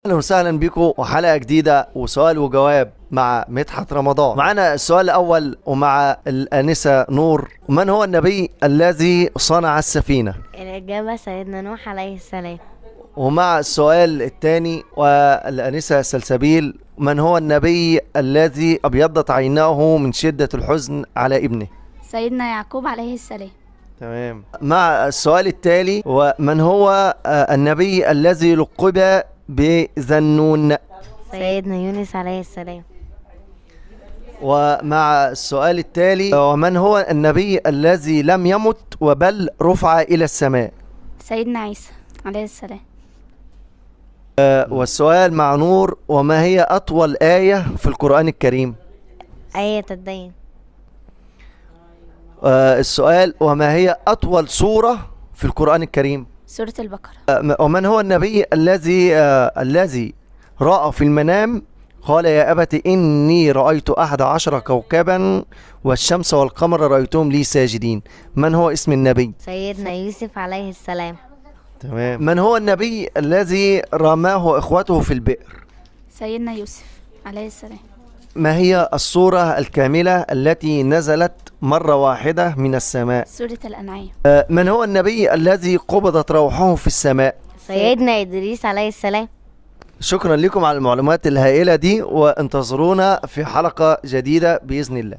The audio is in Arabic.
اهلا وسهلا بكم وحلقه جديده وسؤال وجواب مع مدحت رمضان. معانا السؤال الاول ومع الانسه نور: من هو النبي الذي صنع السفينه؟ الإجابة سيدنا نوح عليه السلام. ومع السؤال الثاني والانسه سلسبيل: من هو النبي الذي ابيضت عيناه من شده الحزن على ابنه؟ سيدنا يعقوب عليه السلام. تمام. مع السؤال التالي: ومن هو النبي الذي لقب بذنون؟ سيدنا يونس عليه السلام. ومع السؤال التالي: ومن هو النبي الذي لم يمت وبل رفع إلى السماء؟ سيدنا عيسى عليه السلام. والسؤال مع نور: وما هي أطول آية في القرآن الكريم؟ آية الدين. السؤال: وما هي أطول سورة في القرآن الكريم؟ سورة البقرة. ومن هو النبي الذي رأى في المنام قال: يا أبت إني رأيت 11 كوكبا والشمس والقمر رأيتهم لي ساجدين؟ من هو اسم النبي؟ سيدنا يوسف عليه السلام. تمام. من هو النبي الذي رماه إخوته في البئر؟ سيدنا يوسف عليه السلام. ما هي السورة الكاملة التي نزلت مرة واحدة من السماء؟ سورة الأنعام. من هو النبي الذي قبضت روحه في السماء؟ سيدنا إدريس عليه السلام. شكرا لكم على المعلومات الهائلة دي، وانتظرونا في حلقة جديدة بإذن الله.